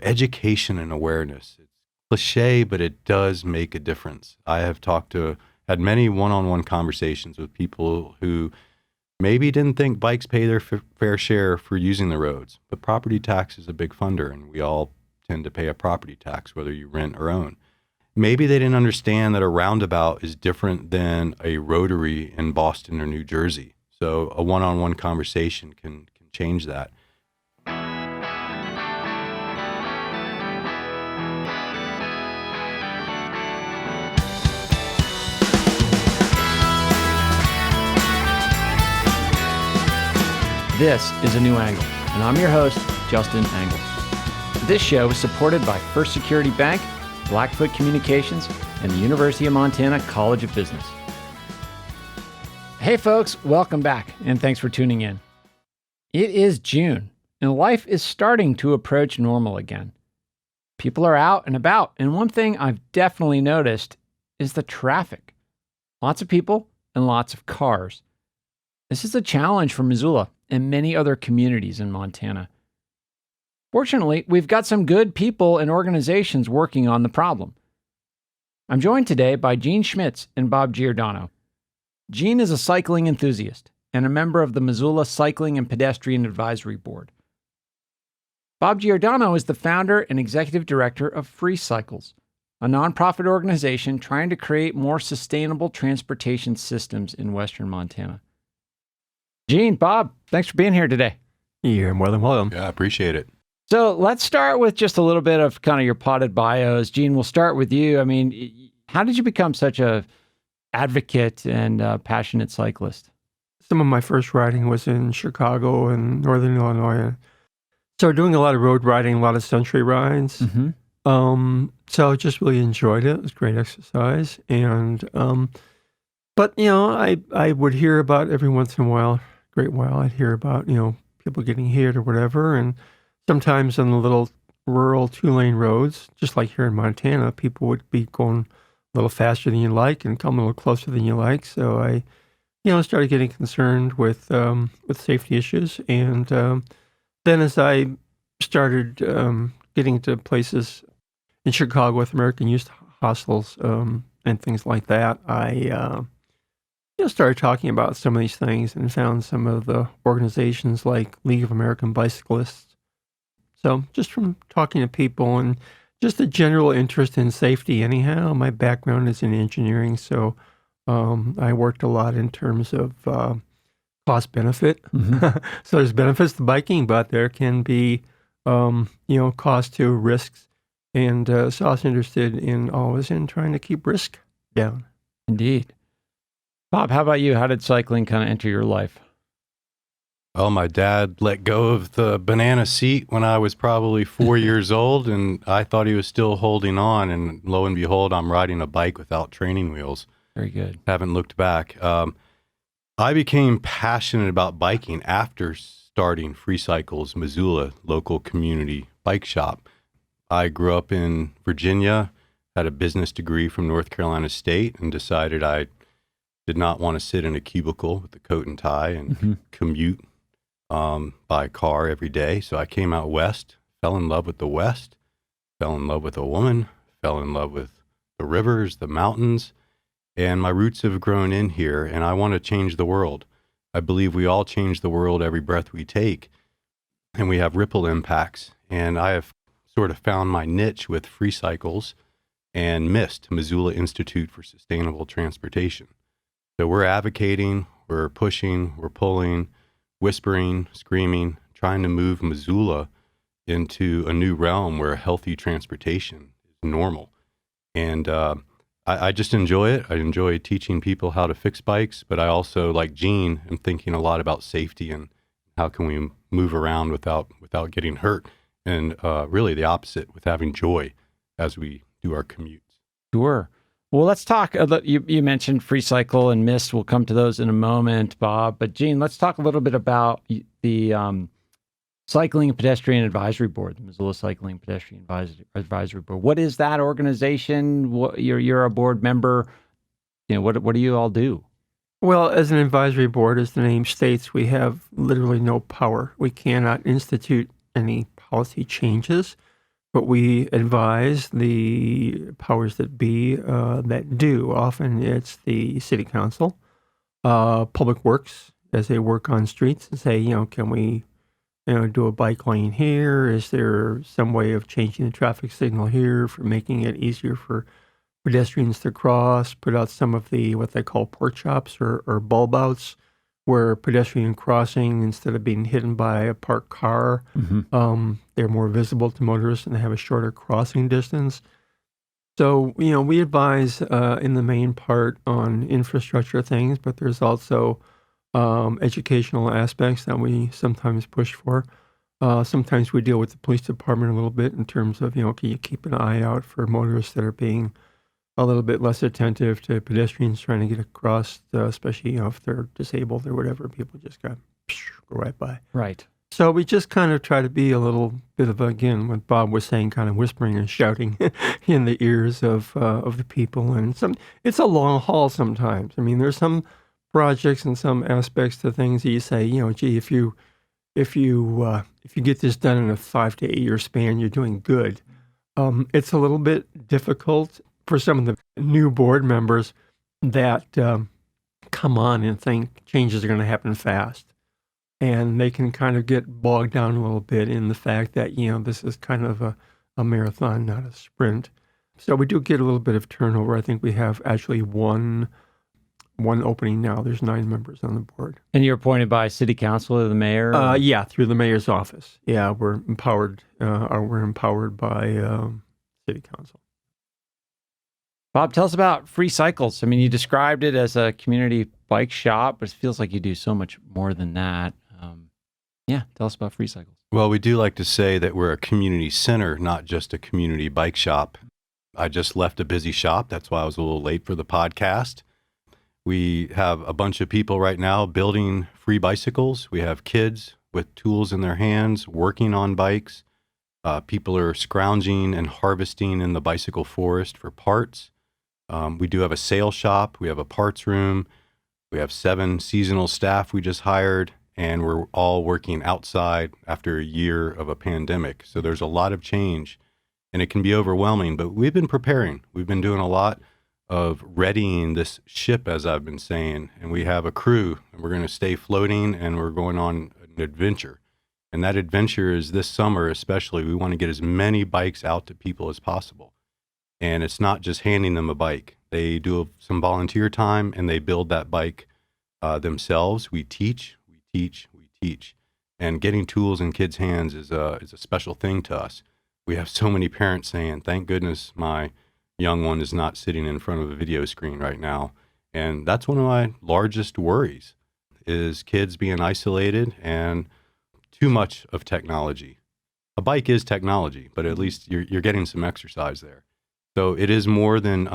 education and awareness. It's cliche, but it does make a difference. I have had many one-on-one conversations with people who maybe didn't think bikes pay their fair share for using the roads, but property tax is a big funder, and we all tend to pay a property tax, whether you rent or own. Maybe they didn't understand that a roundabout is different than a rotary in Boston or New Jersey. So a one-on-one conversation can change that. This is A New Angle, and I'm your host, Justin Angle. This show is supported by First Security Bank, Blackfoot Communications, and the University of Montana College of Business. Hey folks, welcome back, and thanks for tuning in. It is June, and life is starting to approach normal again. People are out and about, and one thing I've definitely noticed is the traffic. Lots of people and lots of cars. This is a challenge for Missoula and many other communities in Montana. Fortunately, we've got some good people and organizations working on the problem. I'm joined today by Gene Schmitz and Bob Giordano. Gene is a cycling enthusiast and a member of the Missoula Cycling and Pedestrian Advisory Board. Bob Giordano is the founder and executive director of FreeCycles, a nonprofit organization trying to create more sustainable transportation systems in western Montana. Gene, Bob, thanks for being here today. You're more than welcome. Yeah, I appreciate it. So let's start with just a little bit of kind of your potted bios. Gene, we'll start with you. I mean, how did you become such a advocate and passionate cyclist? Some of my first riding was in Chicago and Northern Illinois. So doing a lot of road riding, a lot of century rides. Mm-hmm. So I just really enjoyed it. It was great exercise. And, but, you know, I would hear about every once in a while, I'd hear about, people getting hit or whatever. And sometimes on the little rural 2-lane roads, just like here in Montana, people would be going a little faster than you like and come a little closer than you like. So I, started getting concerned with safety issues. And then as I started getting to places in Chicago with American Youth Hostels and things like that, I started talking about some of these things and found some of the organizations like League of American Bicyclists. So just from talking to people and just a general interest in safety anyhow. My background is in engineering, so I worked a lot in terms of cost benefit. Mm-hmm. So there's benefits to biking, but there can be, cost to risks. And so I was interested always in trying to keep risk down. Indeed. Bob, how about you? How did cycling kind of enter your life? Well, my dad let go of the banana seat when I was probably 4 years old, and I thought he was still holding on, and lo and behold, I'm riding a bike without training wheels. Very good. Haven't looked back. I became passionate about biking after starting FreeCycles Missoula, local community bike shop. I grew up in Virginia, had a business degree from North Carolina State, and decided I did not want to sit in a cubicle with a coat and tie and commute by car every day. So I came out west, fell in love with the West, fell in love with a woman, fell in love with the rivers, the mountains, and my roots have grown in here, and I want to change the world. I believe we all change the world every breath we take, and we have ripple impacts. And I have sort of found my niche with FreeCycles and MIST, Missoula Institute for Sustainable Transportation. So we're advocating, we're pushing, we're pulling, whispering, screaming, trying to move Missoula into a new realm where healthy transportation is normal. And I just enjoy it. I enjoy teaching people how to fix bikes, but I also, like Gene, am thinking a lot about safety and how can we move around without getting hurt. And really the opposite, with having joy as we do our commutes. Sure. Well, let's talk. You mentioned FreeCycle and MIST. We'll come to those in a moment, Bob. But Gene, let's talk a little bit about the Cycling and Pedestrian Advisory Board, the Missoula Cycling and Pedestrian Advisory Board. What is that organization? You're a board member. What do you all do? Well, as an advisory board, as the name states, we have literally no power. We cannot institute any policy changes, but we advise the powers that be that do. Often it's the city council, public works, as they work on streets and say, can we, do a bike lane here? Is there some way of changing the traffic signal here for making it easier for pedestrians to cross? Put out some of the, what they call pork chops or bulb outs, where pedestrian crossing, instead of being hidden by a parked car, they're more visible to motorists and they have a shorter crossing distance. So, we advise in the main part on infrastructure things, but there's also educational aspects that we sometimes push for. Sometimes we deal with the police department a little bit in terms of, can you keep an eye out for motorists that are being a little bit less attentive to pedestrians trying to get across, especially, if they're disabled or whatever. People just go right by. Right. So we just kind of try to be a little bit of, again, what Bob was saying, kind of whispering and shouting in the ears of the people. And it's a long haul sometimes. I mean, there's some projects and some aspects to things that you say, gee, if you get this done in a 5 to 8 year span, you're doing good. It's a little bit difficult for some of the new board members that come on and think changes are going to happen fast. And they can kind of get bogged down a little bit in the fact that, this is kind of a marathon, not a sprint. So we do get a little bit of turnover. I think we have actually one opening now. There's 9 members on the board. And you're appointed by city council or the mayor? Yeah, through the mayor's office. Yeah, we're empowered. We're empowered by city council. Bob, tell us about FreeCycles. I mean, you described it as a community bike shop, but it feels like you do so much more than that. Tell us about FreeCycles. Well, we do like to say that we're a community center, not just a community bike shop. I just left a busy shop. That's why I was a little late for the podcast. We have a bunch of people right now building free bicycles. We have kids with tools in their hands working on bikes. People are scrounging and harvesting in the bicycle forest for parts. We do have a sale shop. We have a parts room. We have 7 seasonal staff we just hired, and we're all working outside after a year of a pandemic. So there's a lot of change, and it can be overwhelming, but we've been preparing. We've been doing a lot of readying this ship, as I've been saying, and we have a crew, and we're going to stay floating, and we're going on an adventure. And that adventure is this summer especially. We want to get as many bikes out to people as possible. And it's not just handing them a bike. They do some volunteer time, and they build that bike themselves. We teach. And getting tools in kids' hands is a special thing to us. We have so many parents saying, thank goodness my young one is not sitting in front of a video screen right now. And that's one of my largest worries, is kids being isolated and too much of technology. A bike is technology, but at least you're getting some exercise there. So it is more than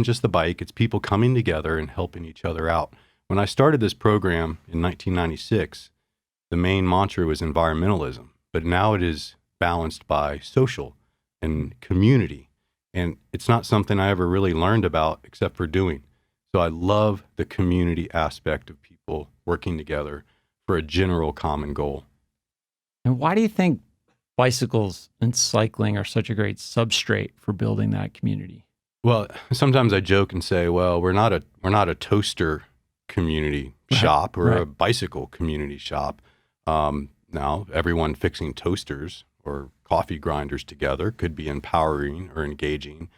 just the bike. It's people coming together and helping each other out. When I started this program in 1996, the main mantra was environmentalism, but now it is balanced by social and community. And it's not something I ever really learned about except for doing. So I love the community aspect of people working together for a general common goal. And why do you think bicycles and cycling are such a great substrate for building that community? Well, sometimes I joke and say, well, we're not a toaster community shop or a bicycle community shop. Now, everyone fixing toasters or coffee grinders together could be empowering or engaging,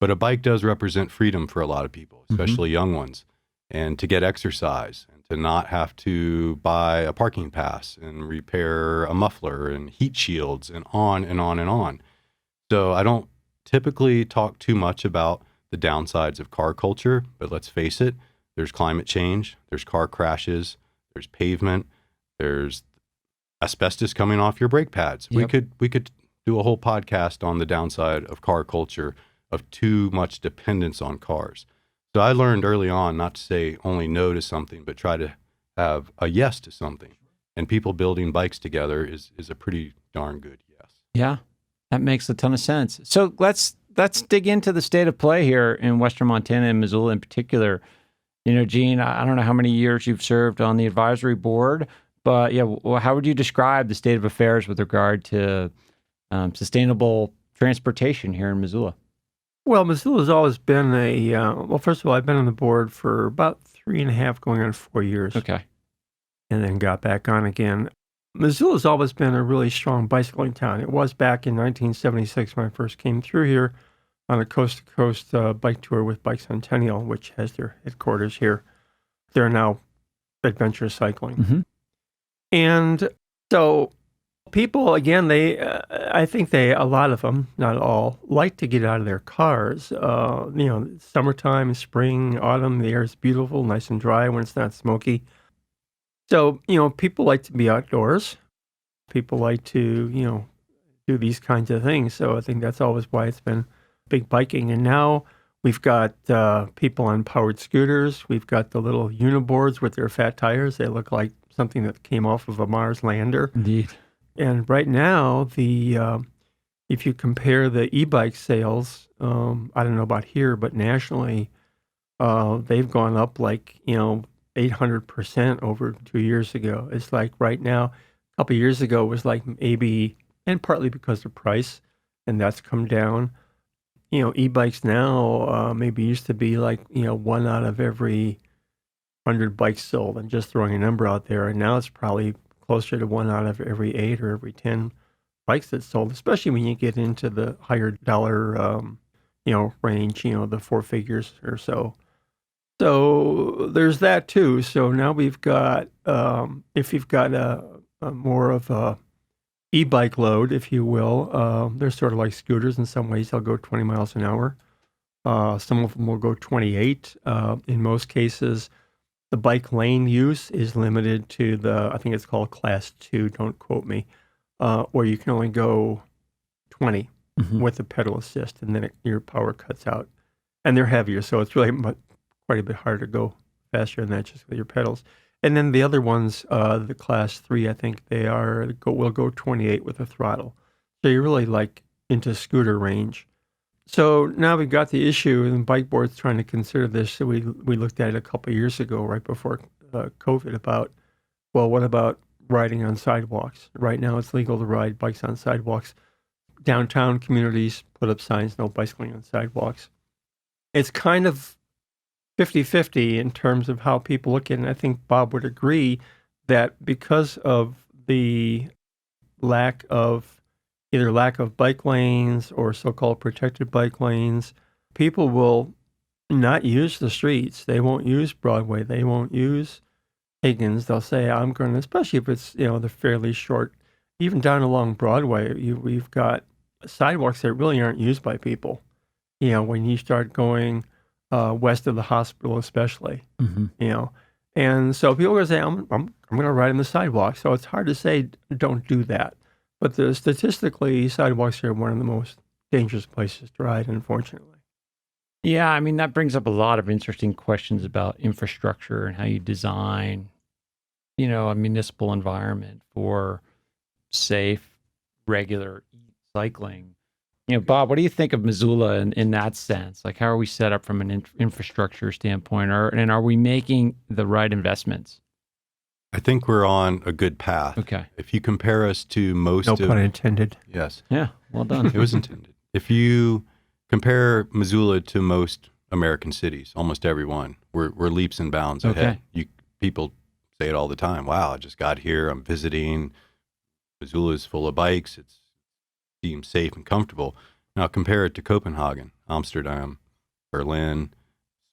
but a bike does represent freedom for a lot of people, especially young ones, and to get exercise and to not have to buy a parking pass and repair a muffler and heat shields and on and on and on. So I don't typically talk too much about the downsides of car culture, but let's face it, there's climate change, there's car crashes, there's pavement, there's asbestos coming off your brake pads. Yep. We could do a whole podcast on the downside of car culture, of too much dependence on cars. So I learned early on not to say only no to something, but try to have a yes to something. And people building bikes together is a pretty darn good yes. Yeah, that makes a ton of sense. So let's dig into the state of play here in Western Montana and Missoula in particular. Gene, I don't know how many years you've served on the advisory board, but how would you describe the state of affairs with regard to sustainable transportation here in Missoula? Well, Missoula's always been well, first of all, I've been on the board for about 3.5, going on 4 years. Okay. And then got back on again. Missoula's always been a really strong bicycling town. It was back in 1976 when I first came through here on a coast-to-coast bike tour with Bike Centennial, which has their headquarters here. They're now Adventure Cycling. Mm-hmm. And so people, again, I think a lot of them, not all, like to get out of their cars. Summertime, spring, autumn, the air is beautiful, nice and dry when it's not smoky. So, people like to be outdoors. People like to, do these kinds of things. So I think that's always why it's been big biking. And now we've got people on powered scooters. We've got the little uniboards with their fat tires. They look like something that came off of a Mars lander. Indeed. And right now, if you compare the e-bike sales, I don't know about here, but nationally, they've gone up 800% over 2 years ago. It's like right now, a couple of years ago, it was like maybe, and partly because of price, and that's come down. E-bikes now maybe used to be like, 1 out of every 100 bikes sold. I'm just throwing a number out there. And now it's probably closer to 1 out of every 8 or every 10 bikes that's sold, especially when you get into the higher dollar, range, the 4 figures or so. So there's that too. So now we've got, if you've got a more of a e-bike load, if you will, they're sort of like scooters in some ways. They'll go 20 miles an hour. Some of them will go 28. In most cases, the bike lane use is limited to I think it's called Class 2, don't quote me, where you can only go 20 with the pedal assist, and then your power cuts out. And they're heavier, so it's really quite a bit harder to go faster than that just with your pedals. And then the other ones, the Class 3, I think will go 28 with a throttle. So you're really like into scooter range. So now we've got the issue, and Bike Board's trying to consider this. So we looked at it a couple of years ago, right before COVID, about, well, what about riding on sidewalks? Right now it's legal to ride bikes on sidewalks. Downtown communities put up signs, no bicycling on sidewalks. It's kind of 50-50 in terms of how people look at it. And I think Bob would agree that because of the lack of bike lanes or so-called protected bike lanes, people will not use the streets. They won't use Broadway. They won't use Higgins. They'll say, I'm going to, especially if it's, the fairly short, even down along Broadway, we've got sidewalks that really aren't used by people. When you start going west of the hospital, especially, and so people are going to say, I'm going to ride on the sidewalk. So it's hard to say, don't do that. But statistically, sidewalks are one of the most dangerous places to ride, unfortunately. Yeah, I mean, that brings up a lot of interesting questions about infrastructure and how you design, a municipal environment for safe, regular cycling. Bob, what do you think of Missoula in that sense? Like, how are we set up from an infrastructure standpoint, and are we making the right investments? I think we're on a good path. Okay. If you compare us to most No pun intended. Yes. Yeah, well done. It was intended. If you compare Missoula to most American cities, almost every one, we're leaps and bounds ahead. People say it all the time. Wow, I just got here. I'm visiting. Missoula is full of bikes. It seems safe and comfortable. Now compare it to Copenhagen, Amsterdam, Berlin,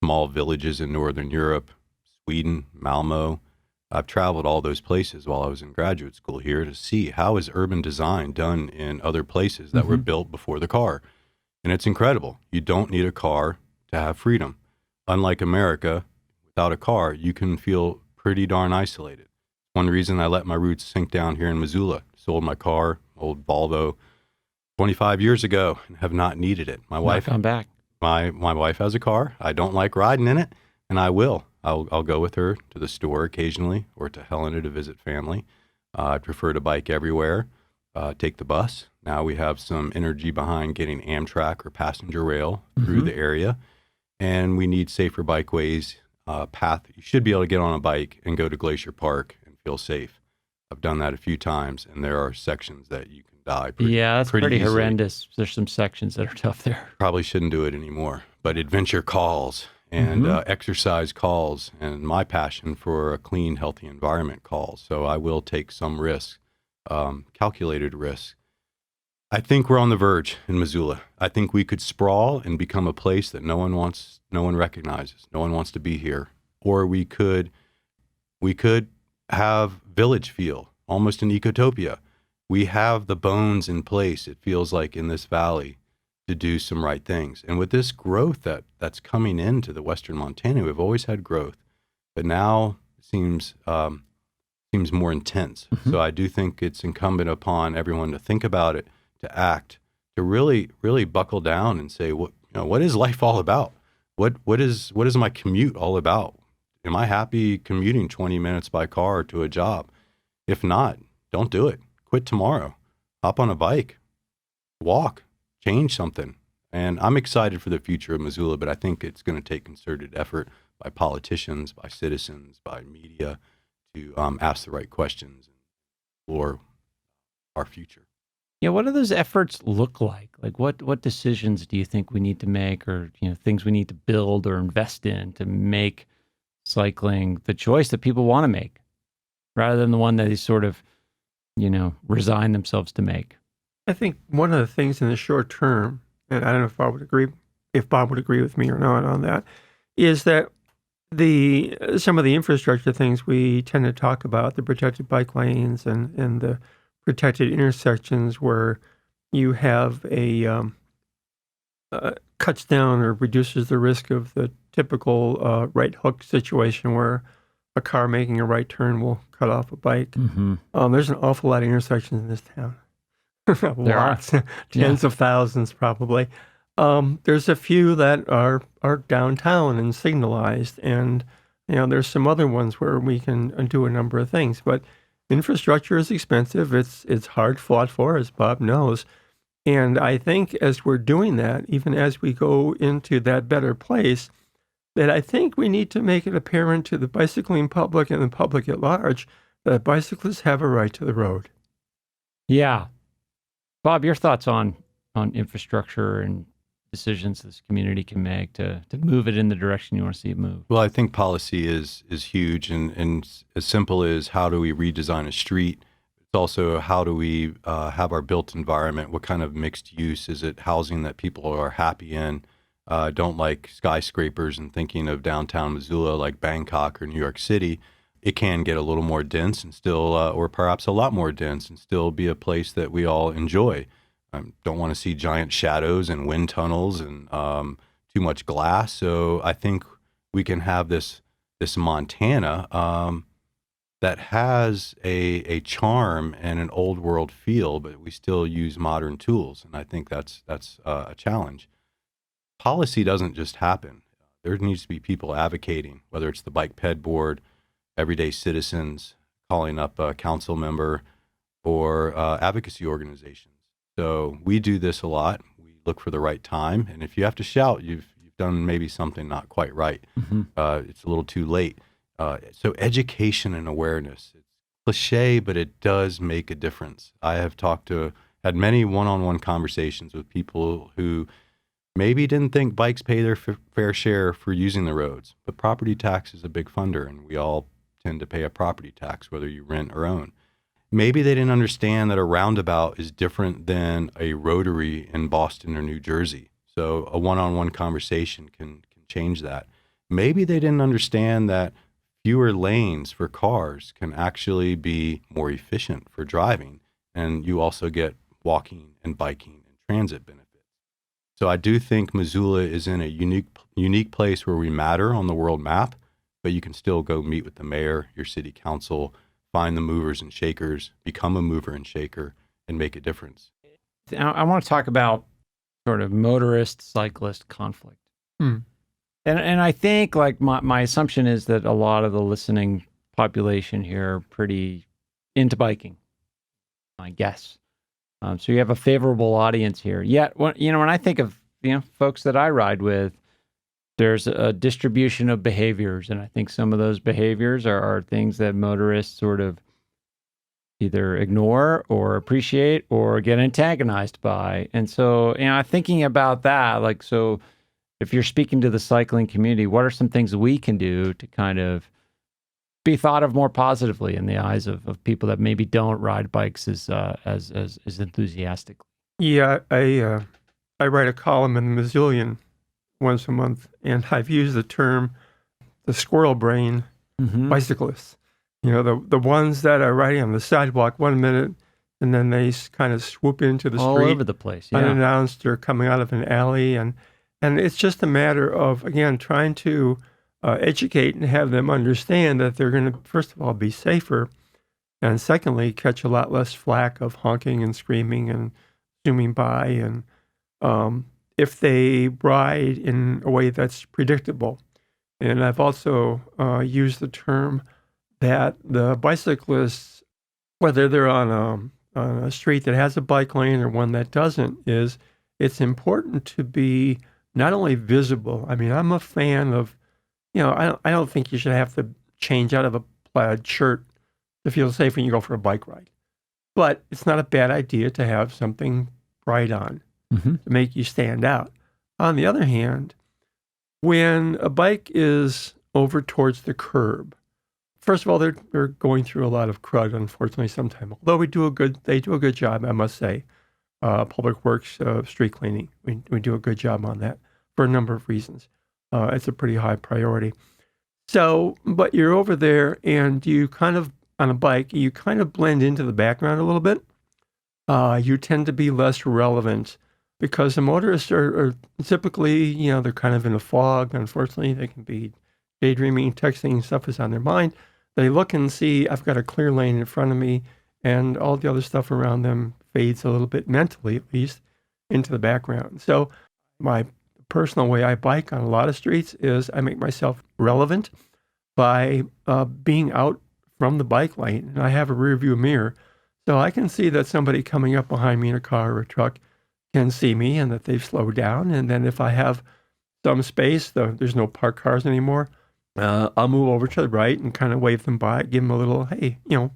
small villages in Northern Europe, Sweden, Malmo. I've traveled all those places while I was in graduate school here to see how is urban design done in other places that were built before the car. And it's incredible. You don't need a car to have freedom. Unlike America, without a car, you can feel pretty darn isolated. One reason I let my roots sink down here in Missoula. Sold my car, old Volvo, 25 years ago, and have not needed it. My wife gone back. My wife has a car. I don't like riding in it, and I will. I'll go with her to the store occasionally or to Helena to visit family. I prefer to bike everywhere, take the bus. Now we have some energy behind getting Amtrak or passenger rail through the area, and we need safer bikeways, path. You should be able to get on a bike and go to Glacier Park and feel safe. I've done that a few times, and there are sections that you can Valley. Yeah, that's pretty easily. horrendous. There's some sections that are tough there. Probably shouldn't do it anymore. But adventure calls and exercise calls, and my passion for a clean, healthy environment calls. So I will take some risks, calculated risks. I think we're on the verge in Missoula. I think we could sprawl and become a place that no one recognizes, no one wants to be here. Or we could have village feel, almost an ecotopia. We have the bones in place, it feels like, in this valley to do some right things. And with this growth that's coming into the Western Montana, we've always had growth, but now it seems more intense. So I do think it's incumbent upon everyone to think about it, to act, to really, really buckle down and say, what is life all about? What is my commute all about? Am I happy commuting 20 minutes by car to a job? If not, don't do it. Quit tomorrow. Hop on a bike. Walk. Change something. And I'm excited for the future of Missoula, but I think it's going to take concerted effort by politicians, by citizens, by media to ask the right questions and explore our future. Yeah, what do those efforts look like? Like what decisions do you think we need to make, or things we need to build or invest in to make cycling the choice that people want to make, rather than the one that they sort of, resign themselves to make? I think one of the things in the short term, and I don't know if Bob would agree with me or not on that, is that some of the infrastructure things we tend to talk about, the protected bike lanes and the protected intersections where you have cuts down or reduces the risk of the typical right hook situation where a car making a right turn will cut off a bike. There's an awful lot of intersections in this town. Lots, tens of thousands probably. There's a few that are downtown and signalized, and there's some other ones where we can do a number of things. But infrastructure is expensive. It's hard fought for, as Bob knows. And I think as we're doing that, even as we go into that better place, that I think we need to make it apparent to the bicycling public and the public at large that bicyclists have a right to the road. Yeah. Bob, your thoughts on infrastructure and decisions this community can make to move it in the direction you want to see it move? Well, I think policy is huge, and as simple as how do we redesign a street. It's also how do we have our built environment? What kind of mixed use? Is it housing that people are happy in? Don't like skyscrapers and thinking of downtown Missoula like Bangkok or New York City. It can get a little more dense and still, or perhaps a lot more dense and still be a place that we all enjoy. Don't want to see giant shadows and wind tunnels and too much glass. So I think we can have this Montana that has a charm and an old world feel, but we still use modern tools. And I think that's a challenge. Policy doesn't just happen. There needs to be people advocating, whether it's the Bike Ped Board, everyday citizens calling up a council member, or advocacy organizations. So we do this a lot. We look for the right time, and if you have to shout, you've done maybe something not quite right. It's a little too late. So education and awareness. It's cliche, but it does make a difference. I have had many one-on-one conversations with people who maybe didn't think bikes pay their fair share for using the roads, but property tax is a big funder, and we all tend to pay a property tax, whether you rent or own. Maybe they didn't understand that a roundabout is different than a rotary in Boston or New Jersey. So a one-on-one conversation can change that. Maybe they didn't understand that fewer lanes for cars can actually be more efficient for driving, and you also get walking and biking and transit benefits. So I do think Missoula is in a unique place where we matter on the world map, but you can still go meet with the mayor, your city council, find the movers and shakers, become a mover and shaker, and make a difference. I want to talk about sort of motorist-cyclist conflict. And I think, like, my assumption is that a lot of the listening population here are pretty into biking, I guess. So you have a favorable audience here. Yet, when I think of folks that I ride with, there's a distribution of behaviors, and I think some of those behaviors are things that motorists sort of either ignore or appreciate or get antagonized by. And so, thinking about that, like, so if you're speaking to the cycling community, what are some things we can do to kind of be thought of more positively in the eyes of people that maybe don't ride bikes as enthusiastically? Yeah, I write a column in the Missoulian once a month, and I've used the term the squirrel brain bicyclists. The ones that are riding on the sidewalk 1 minute, and then they kind of swoop into the All street over the place, yeah. unannounced or coming out of an alley, and it's just a matter of, again, trying to educate and have them understand that they're going to, first of all, be safer, and secondly, catch a lot less flack of honking and screaming and zooming by, and if they ride in a way that's predictable. And I've also used the term that the bicyclists, whether they're on a street that has a bike lane or one that doesn't, it's important to be not only visible. I mean, I'm a fan of, I don't think you should have to change out of a plaid shirt to feel safe when you go for a bike ride. But it's not a bad idea to have something bright on to make you stand out. On the other hand, when a bike is over towards the curb, first of all, they're going through a lot of crud, unfortunately, sometimes. Although they do a good job, I must say. Public Works, street cleaning, we do a good job on that for a number of reasons. It's a pretty high priority. So, but you're over there and you kind of, on a bike, you kind of blend into the background a little bit. You tend to be less relevant because the motorists are typically, they're kind of in a fog. Unfortunately, they can be daydreaming, texting, stuff is on their mind. They look and see, I've got a clear lane in front of me, and all the other stuff around them fades a little bit, mentally at least, into the background. So my personal way I bike on a lot of streets is I make myself relevant by being out from the bike lane, and I have a rear view mirror. So I can see that somebody coming up behind me in a car or a truck can see me and that they've slowed down. And then if I have some space, there's no parked cars anymore, I'll move over to the right and kind of wave them by, give them a little, hey, I'm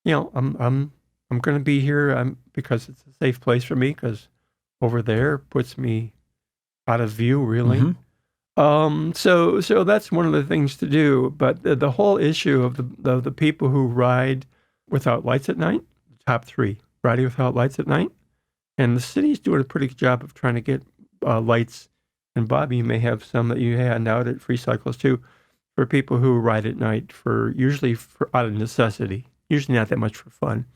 going to be here because it's a safe place for me, because over there puts me out of view, really. So that's one of the things to do. But the whole issue of the people who ride without lights at night, top three, riding without lights at night. And the city's doing a pretty good job of trying to get lights. And Bob, you may have some that you hand out at FreeCycles too, for people who ride at night, usually out of necessity, usually not that much for fun.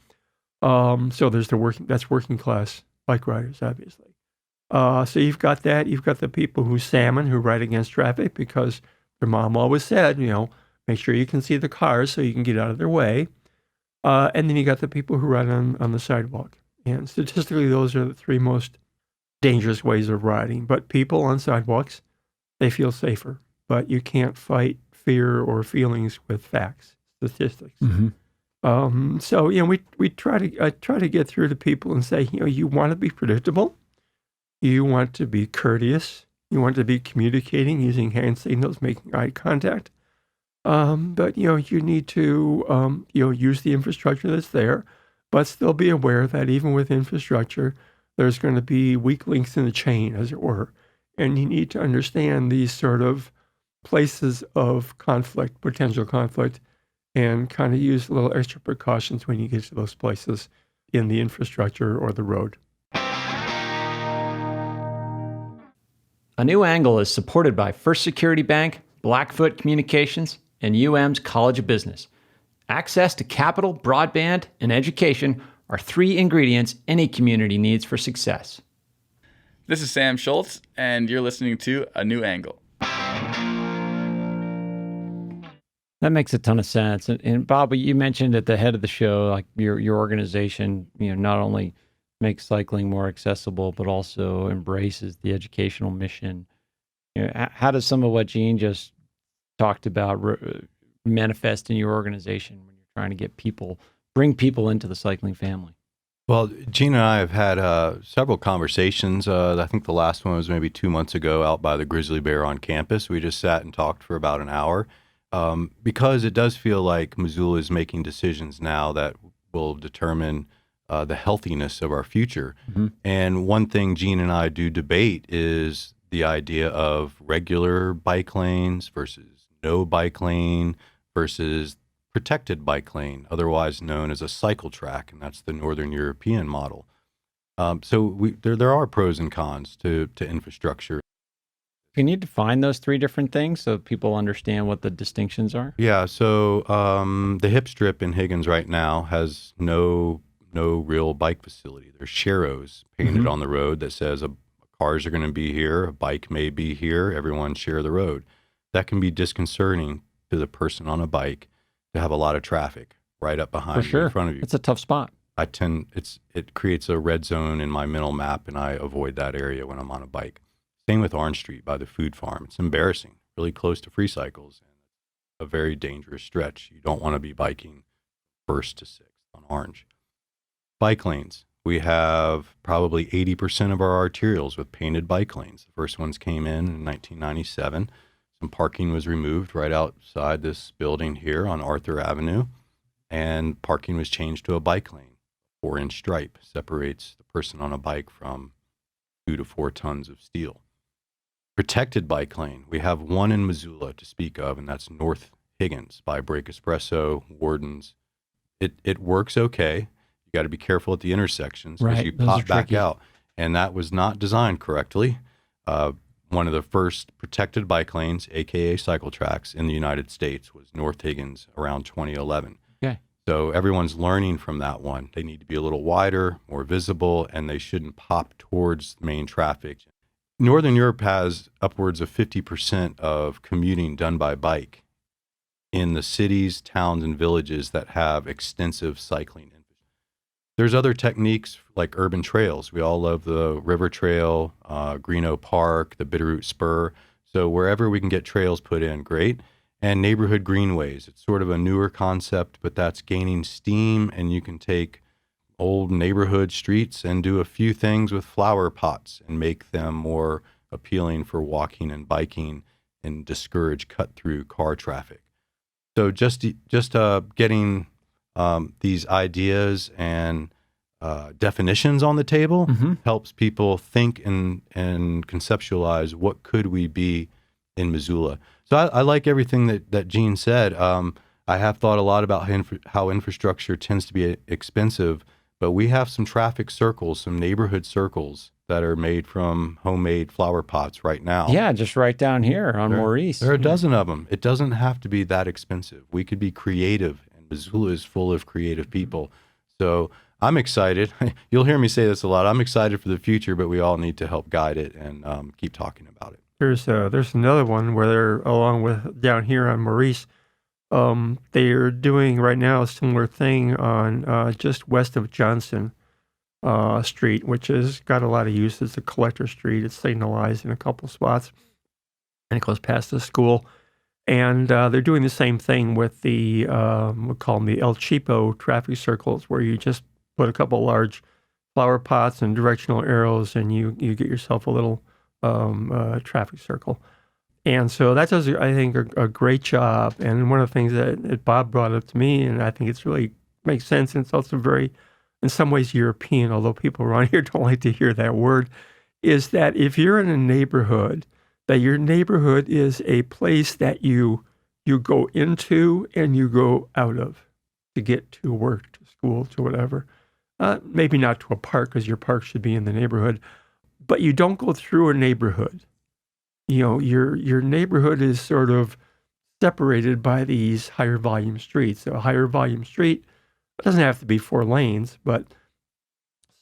So there's that's working class bike riders, obviously. So you've got that. You've got the people who ride against traffic because their mom always said, make sure you can see the cars so you can get out of their way. And then you got the people who ride on the sidewalk. And statistically, those are the three most dangerous ways of riding. But people on sidewalks, they feel safer. But you can't fight fear or feelings with facts, statistics. So we try to get through to people and say, you want to be predictable, you want to be courteous, you want to be communicating using hand signals, making eye contact. But you need to use the infrastructure that's there, but still be aware that even with infrastructure, there's going to be weak links in the chain, as it were, and you need to understand these sort of places of conflict, potential conflict, and kind of use a little extra precautions when you get to those places in the infrastructure or the road. A New Angle is supported by First Security Bank, Blackfoot Communications, and UM's College of Business. Access to capital, broadband, and education are three ingredients any community needs for success. This is Sam Schultz, and you're listening to A New Angle. That makes a ton of sense. And Bob, you mentioned at the head of the show, like your organization, not only makes cycling more accessible, but also embraces the educational mission. How does some of what Gene just talked about manifest in your organization when you're trying to bring people into the cycling family? Well, Gene and I have had several conversations. I think the last one was maybe 2 months ago out by the Grizzly Bear on campus. We just sat and talked for about an hour because it does feel like Missoula is making decisions now that will determine the healthiness of our future. Mhm. And one thing Gene and I do debate is the idea of regular bike lanes versus no bike lane versus protected bike lane, otherwise known as a cycle track, and that's the Northern European model. There are pros and cons to infrastructure. Can you define those three different things so people understand what the distinctions are? Yeah, so the hip strip in Higgins right now has no real bike facility. There's sharrows painted Mhm. on the road that says cars are going to be here, a bike may be here, everyone share the road. That can be disconcerting to the person on a bike to have a lot of traffic right up For behind you, sure. in front of you. It's a tough spot. It creates a red zone in my mental map, and I avoid that area when I'm on a bike. Same with Orange Street by the food farm. It's embarrassing, really close to FreeCycles, and a very dangerous stretch. You don't want to be biking 1st to 6th on Orange. Bike lanes. We have probably 80% of our arterials with painted bike lanes. The first ones came in 1997. Some parking was removed right outside this building here on Arthur Avenue, and parking was changed to a bike lane. 4-inch stripe separates the person on a bike from 2 to 4 tons of steel. Protected bike lane. We have one in Missoula to speak of, and that's North Higgins by Break Espresso, Warden's. It works okay. You got to be careful at the intersections because Right, you those pop are back tricky. out, and that was not designed correctly. One of the first protected bike lanes, aka cycle tracks, in the United States was North Higgins around 2011. Okay. So everyone's learning from that one. They need to be a little wider, more visible, and they shouldn't pop towards main traffic. Northern Europe has upwards of 50% of commuting done by bike in the cities, towns, and villages that have extensive cycling. There's other techniques like urban trails. We all love the River Trail, Greeno Park, the Bitterroot Spur. So wherever we can get trails put in, great. And neighborhood greenways. It's sort of a newer concept, but that's gaining steam, and you can take old neighborhood streets and do a few things with flower pots and make them more appealing for walking and biking and discourage cut-through car traffic. So just getting these ideas and definitions on the table Mhm. helps people think and conceptualize what could we be in Missoula. So I like everything that Gene said. I have thought a lot about how infrastructure tends to be expensive, but we have some traffic circles, some neighborhood circles that are made from homemade flower pots right now. Yeah, just right down here on Maurice. There are a dozen of them. It doesn't have to be that expensive. We could be creative, and Missoula is full of creative people. So I'm excited. You'll hear me say this a lot. I'm excited for the future, but we all need to help guide it and keep talking about it. There's another one where they're along with down here on Maurice. They are doing right now a similar thing on just west of Johnson Street, which has got a lot of use. It's a collector street. It's signalized in a couple spots, and it goes past the school. And they're doing the same thing with the we call them the El Cheapo traffic circles, where you just put a couple large flower pots and directional arrows, and you get yourself a little traffic circle. And so that does, I think, a great job. And one of the things that Bob brought up to me, and I think it's really makes sense, and it's also very, in some ways, European, although people around here don't like to hear that word, is that if you're in a neighborhood, that your neighborhood is a place that you go into and you go out of to get to work, to school, to whatever. Maybe not to a park, because your park should be in the neighborhood, but you don't go through a neighborhood. You know, your neighborhood is sort of separated by these higher volume streets. So a higher volume street, it doesn't have to be 4 lanes, but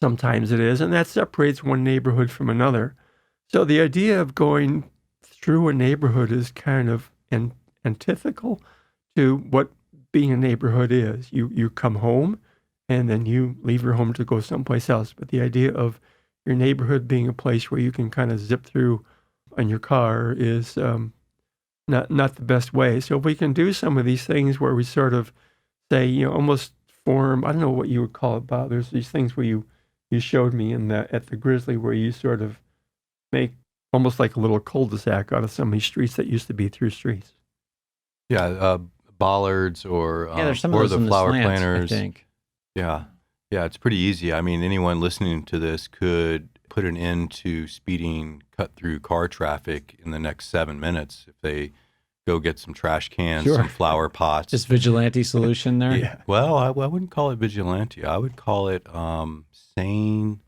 sometimes it is, and that separates one neighborhood from another. So the idea of going through a neighborhood is kind of antithetical to what being a neighborhood is. You come home, and then you leave your home to go someplace else. But the idea of your neighborhood being a place where you can kind of zip through on your car is not the best way. So if we can do some of these things where we sort of say, almost form, I don't know what you would call it, Bob. There's these things where you showed me at the Grizzly, where you sort of make almost like a little cul-de-sac out of some of these streets that used to be through streets. Yeah, bollards or Yeah, there's some of or those the in the flower slants, planters. I think. Yeah. Yeah, it's pretty easy. I mean, anyone listening to this could put an end to speeding cut through car traffic in the next 7 minutes if they go get some trash cans, Sure. some flower pots. Just vigilante solution there. Yeah. Well, I wouldn't call it vigilante. I would call it sane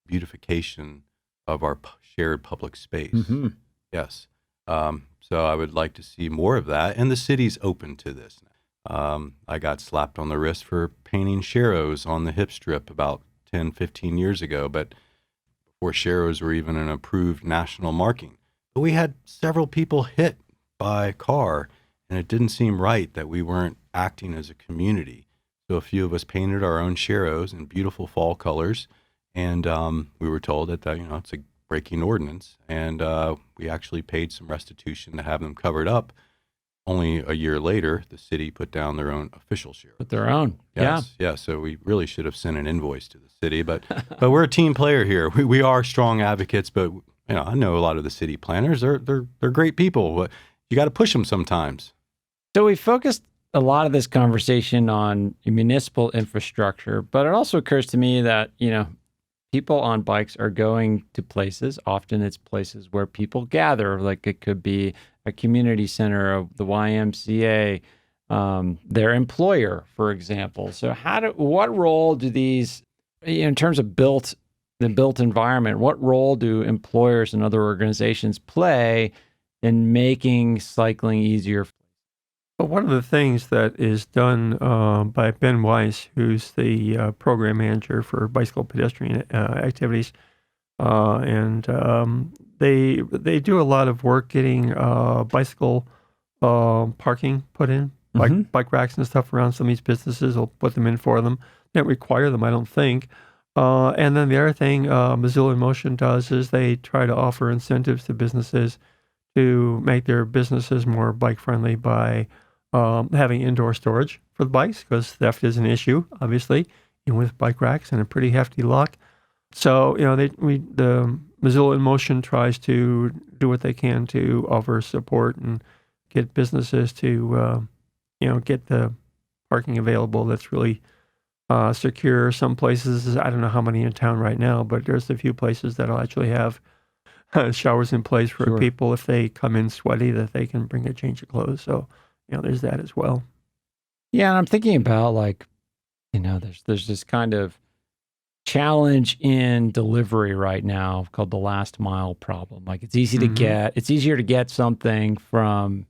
beautification of our shared public space. Mm-hmm. Yes. So I would like to see more of that. And the city's open to this. I got slapped on the wrist for painting sharrows on the hip strip about 10, 15 years ago, but before sharrows were even an approved national marking. But we had several people hit by a car, and it didn't seem right that we weren't acting as a community. So a few of us painted our own sharrows in beautiful fall colors, and we were told that it's a breaking ordinance, and we actually paid some restitution to have them covered up. Only a year later, the city put down their own official sharrow. With their own. Yes, yeah. So we really should have sent an invoice to the city, but we're a team player here. We are strong advocates, but I know a lot of the city planners. They're great people. But you got to push them sometimes. So we focused a lot of this conversation on municipal infrastructure, but it also occurs to me that, people on bikes are going to places. Often it's places where people gather, like it could be a community center of the YMCA, their employer, for example. So what role do these, in terms of the built environment, what role do employers and other organizations play in making cycling easier? Well, one of the things that is done by Ben Weiss, who's the program manager for bicycle pedestrian activities, and they do a lot of work getting bicycle parking put in, bike racks and stuff around some of these businesses. They'll put them in for them. They don't require them, I don't think. And then the other thing Missoula in Motion does is they try to offer incentives to businesses to make their businesses more bike friendly by having indoor storage for the bikes, because theft is an issue, obviously, even with bike racks and a pretty hefty lock. So, the Missoula in Motion tries to do what they can to offer support and get businesses to, get the parking available that's really secure. Some places, I don't know how many in town right now, but there's a few places that'll actually have showers in place for people if they come in sweaty, that they can bring a change of clothes. So, there's that as well. Yeah, and I'm thinking about there's this kind of challenge in delivery right now called the last mile problem. Like it's easier to get something from,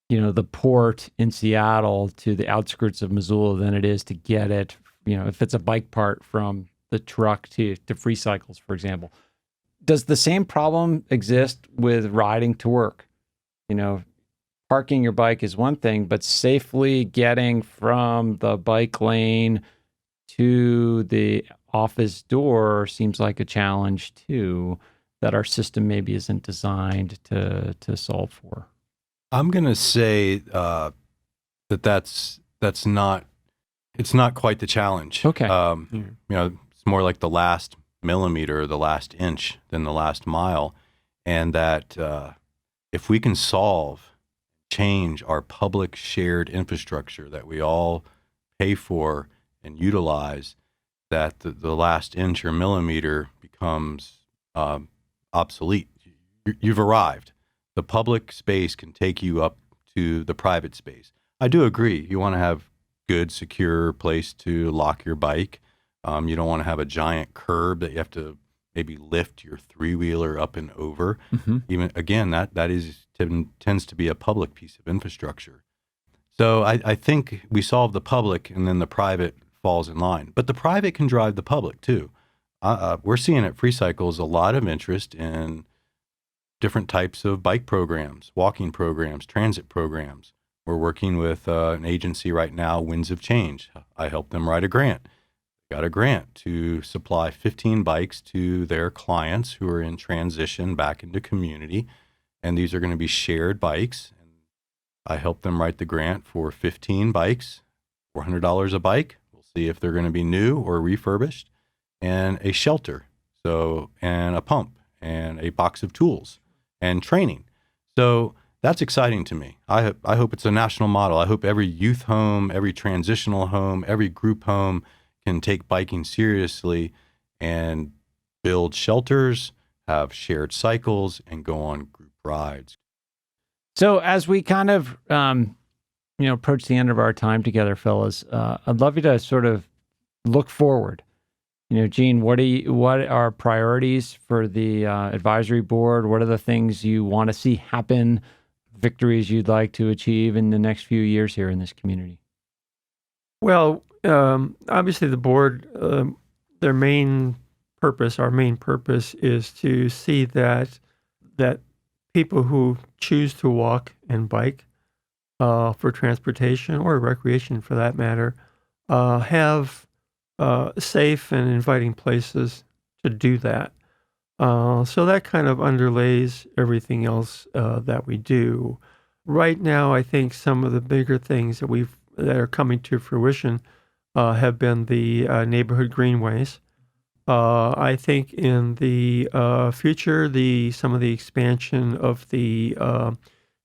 the port in Seattle to the outskirts of Missoula than it is to get it, if it's a bike part from the truck to FreeCycles, for example. Does the same problem exist with riding to work? Parking your bike is one thing, but safely getting from the bike lane to the office door seems like a challenge too, that our system maybe isn't designed to solve for. I'm going to say that's not, it's not quite the challenge. Okay. It's more like the last millimeter, the last inch than the last mile. And that if we can change our public shared infrastructure that we all pay for and utilize, that the last inch or millimeter becomes obsolete. You've arrived. The public space can take you up to the private space. I do agree. You want to have good, secure place to lock your bike. You don't want to have a giant curb that you have to maybe lift your three-wheeler up and over. Mm-hmm. Even again, that tends to be a public piece of infrastructure. So I think we solve the public, and then the private falls in line. But the private can drive the public too. We're seeing at FreeCycles a lot of interest in different types of bike programs, walking programs, transit programs. We're working with an agency right now, Winds of Change. I helped them write a grant. Got a grant to supply 15 bikes to their clients who are in transition back into community. And these are going to be shared bikes. And I helped them write the grant for 15 bikes, $400 a bike. We'll see if they're going to be new or refurbished, and a shelter, and a pump, and a box of tools, and training. So that's exciting to me. I hope it's a national model. I hope every youth home, every transitional home, every group home can take biking seriously and build shelters, have shared cycles, and go on group rides. So as we kind of, approach the end of our time together, fellas, I'd love you to sort of look forward. Gene, what are priorities for the advisory board? What are the things you want to see happen, victories you'd like to achieve in the next few years here in this community? Well, obviously the board, our main purpose is to see that people who choose to walk and bike for transportation or recreation for that matter have safe and inviting places to do that. So that kind of underlays everything else that we do. Right now, I think some of the bigger things that are coming to fruition have been the neighborhood greenways. I think in the future, some of the expansion of the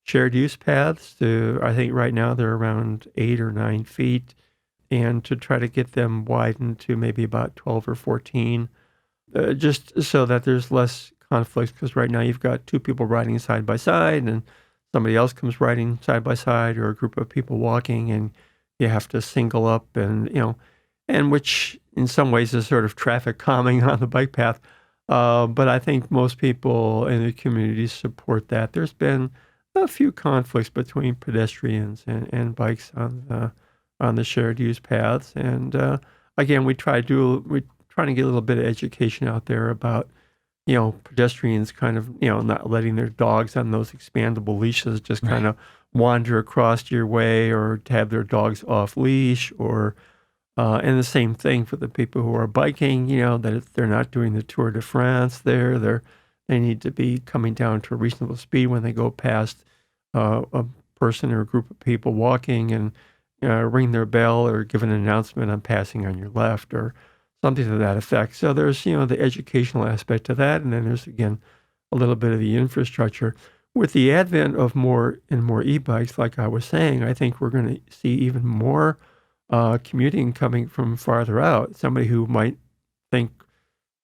shared use paths I think right now they're around 8 or 9 feet, and to try to get them widened to maybe about 12 or 14, just so that there's less conflict, because right now you've got two people riding side by side and somebody else comes riding side by side, or a group of people walking, and you have to single up and which in some ways is sort of traffic calming on the bike path. But I think most people in the community support that. There's been a few conflicts between pedestrians and bikes on the shared use paths. And again, we're trying to get a little bit of education out there about, pedestrians kind of, not letting their dogs on those expandable leashes just kind of wander across your way, or to have their dogs off leash, and the same thing for the people who are biking, that if they're not doing the Tour de France they need to be coming down to a reasonable speed when they go past a person or a group of people walking, and ring their bell or give an announcement, "I'm passing on your left," or something to that effect. So there's, the educational aspect to that. And then there's, again, a little bit of the infrastructure. With the advent of more and more e-bikes, like I was saying, I think we're going to see even more commuting coming from farther out. Somebody who might think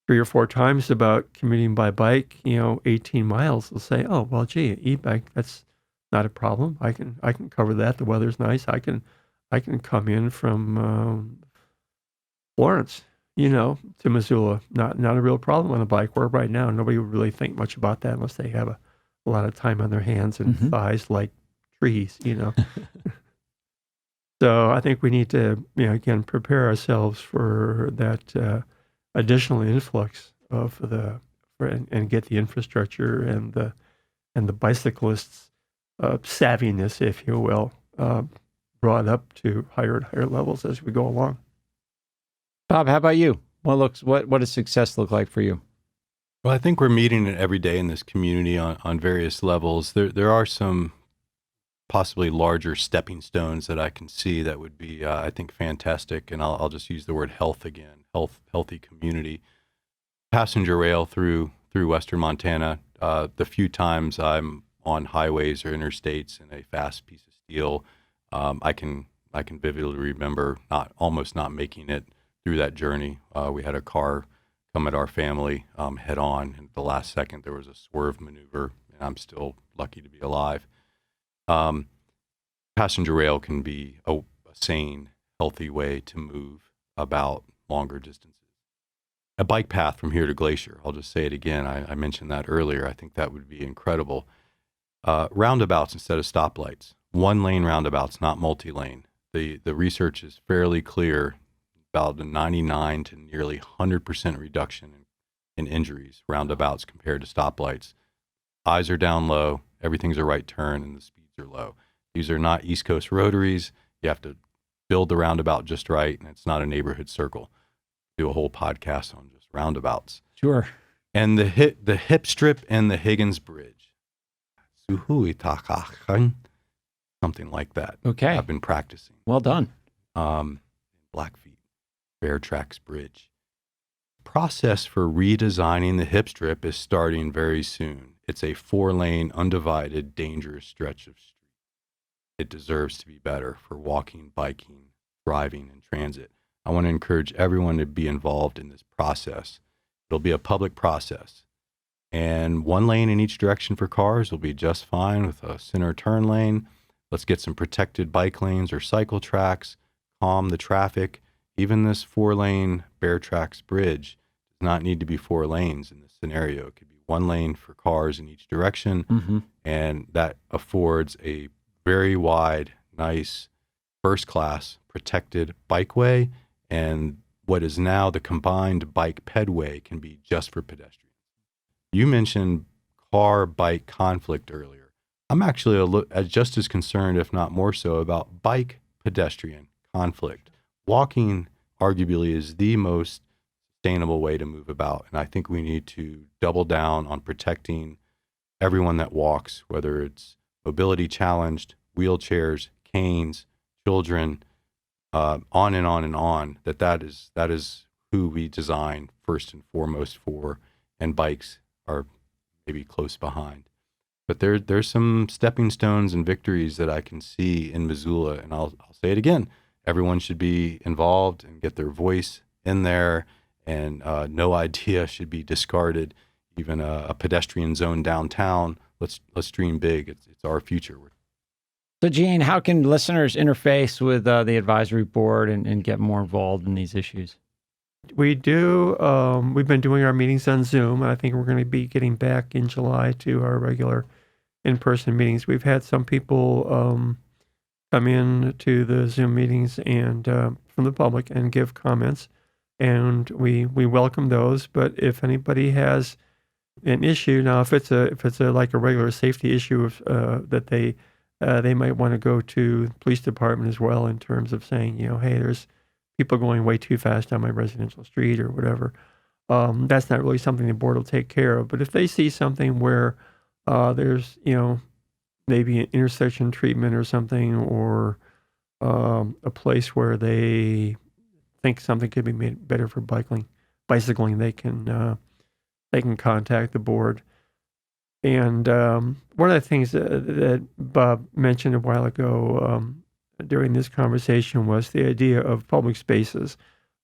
3 or 4 times about commuting by bike, 18 miles, will say, "Oh, well, gee, e-bike, that's not a problem. I can cover that. The weather's nice. I can come in from Florence, to Missoula. Not a real problem on a bike. Where right now, nobody would really think much about that unless they have a lot of time on their hands and thighs like trees, So I think we need to, again, prepare ourselves for that additional influx of and get the infrastructure and the bicyclists' savviness, if you will, brought up to higher and higher levels as we go along. Bob, how about you? What does success look like for you? Well, I think we're meeting it every day in this community on various levels. There are some possibly larger stepping stones that I can see that would be, I think, fantastic. And I'll just use the word health again, healthy community. Passenger rail through Western Montana. The few times I'm on highways or interstates in a fast piece of steel, I can vividly remember almost not making it through that journey. We had a car come at our family head on, and at the last second there was a swerve maneuver, and I'm still lucky to be alive. Passenger rail can be a sane, healthy way to move about longer distances. A bike path from here to Glacier, I'll just say it again, I mentioned that earlier, I think that would be incredible. Roundabouts instead of stoplights. 1-lane roundabouts, not multi-lane. The research is fairly clear about a 99 to nearly 100% reduction in injuries, roundabouts compared to stoplights. Eyes are down low, everything's a right turn, and the speeds are low. These are not East Coast rotaries. You have to build the roundabout just right, and it's not a neighborhood circle. Do a whole podcast on just roundabouts. Sure. And the hip strip and the Higgins Bridge. Something like that. Okay. I've been practicing. Well done. Blackfeet, Bear Tracks Bridge. Process for redesigning the hip strip is starting very soon. It's a 4-lane, undivided, dangerous stretch of street. It deserves to be better for walking, biking, driving, and transit. I want to encourage everyone to be involved in this process. It'll be a public process. And one lane in each direction for cars will be just fine with a center turn lane. Let's get some protected bike lanes or cycle tracks, calm the traffic. Even this 4-lane Bear Tracks Bridge does not need to be 4 lanes in this scenario. It could be 1 lane for cars in each direction. And that affords a very wide, nice, first-class protected bikeway. And what is now the combined bike pedway can be just for pedestrians. You mentioned car-bike conflict earlier. I'm actually just as concerned, if not more so, about bike-pedestrian conflict. Walking arguably is the most sustainable way to move about, and I think we need to double down on protecting everyone that walks, whether it's mobility challenged, wheelchairs, canes, children, on and on and on. That is who we design first and foremost for, and bikes are maybe close behind. But there's some stepping stones and victories that I can see in Missoula, and I'll say it again. Everyone should be involved and get their voice in there, and no idea should be discarded. Even a pedestrian zone downtown. Let's dream big. It's our future. So, Gene, how can listeners interface with the advisory board and get more involved in these issues? We do. We've been doing our meetings on Zoom. I think we're going to be getting back in July to our regular in-person meetings. We've had some people come in to the Zoom meetings and from the public and give comments, and we welcome those. But if anybody has an issue now, if it's a like a regular safety issue that they might want to go to the police department as well in terms of saying, hey, there's people going way too fast on my residential street or whatever. That's not really something the board will take care of. But if they see something where there's, maybe an intersection treatment or something, or a place where they think something could be made better for bicycling, they can contact the board. And one of the things that Bob mentioned a while ago during this conversation was the idea of public spaces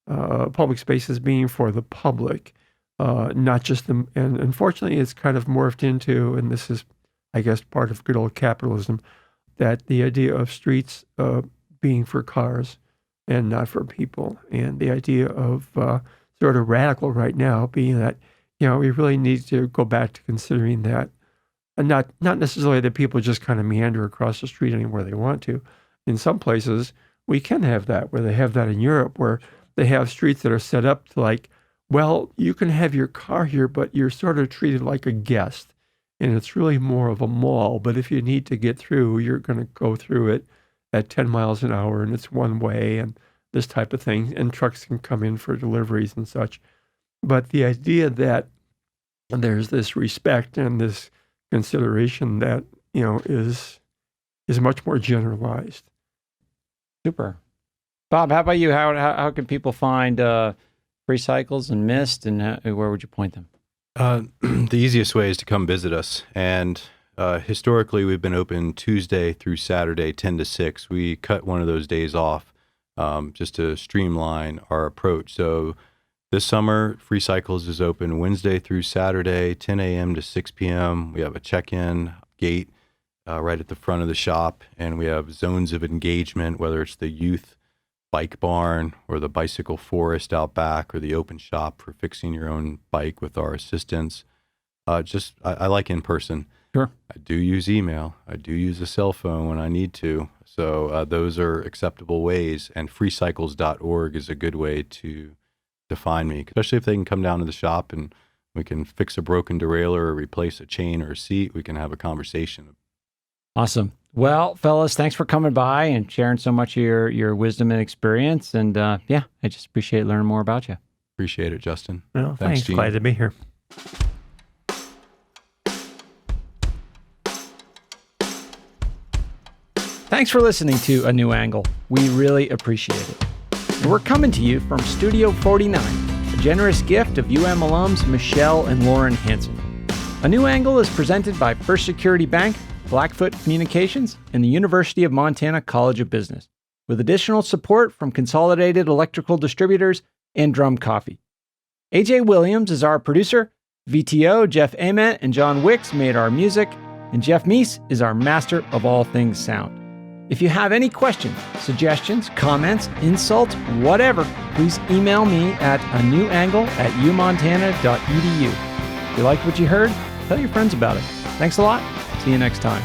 being for the public, not just them. And unfortunately, it's kind of morphed into, and this is, I guess, part of good old capitalism, that the idea of streets being for cars and not for people. And the idea of sort of radical right now being that, we really need to go back to considering that, and not necessarily that people just kind of meander across the street anywhere they want to. In some places, we can have that, where they have that in Europe, where they have streets that are set up to like, well, you can have your car here, but you're sort of treated like a guest. And it's really more of a mall. But if you need to get through, you're going to go through it at 10 miles an hour, and it's one way, and this type of thing. And trucks can come in for deliveries and such. But the idea that there's this respect and this consideration that, is much more generalized. Super. Bob, how about you? How can people find FreeCycles and Mist, and where would you point them? The easiest way is to come visit us. And historically, we've been open Tuesday through Saturday, 10 to 6. We cut one of those days off just to streamline our approach. So this summer, FreeCycles is open Wednesday through Saturday, 10 a.m. to 6 p.m. We have a check-in gate right at the front of the shop, and we have zones of engagement, whether it's the youth bike barn or the bicycle forest out back or the open shop for fixing your own bike with our assistance. I like in person. Sure. I do use email. I do use a cell phone when I need to. So those are acceptable ways, and freecycles.org is a good way to find me, especially if they can come down to the shop and we can fix a broken derailleur or replace a chain or a seat. We can have a conversation. Awesome. Well, fellas, thanks for coming by and sharing so much of your wisdom and experience. And I just appreciate learning more about you. Appreciate it, Justin. Well, thanks. Gene. Glad to be here. Thanks for listening to A New Angle. We really appreciate it. And we're coming to you from Studio 49, a generous gift of UM alums Michelle and Lauren Hansen. A New Angle is presented by First Security Bank, Blackfoot Communications, and the University of Montana College of Business. with additional support from Consolidated Electrical Distributors and Drum Coffee. AJ Williams is our producer. VTO, Jeff Ament, and John Wicks made our music, and Jeff Meese is our master of all things sound. If you have any questions, suggestions, comments, insults, whatever, please email me at anewangle@umontana.edu. If you liked what you heard, tell your friends about it. Thanks a lot. See you next time.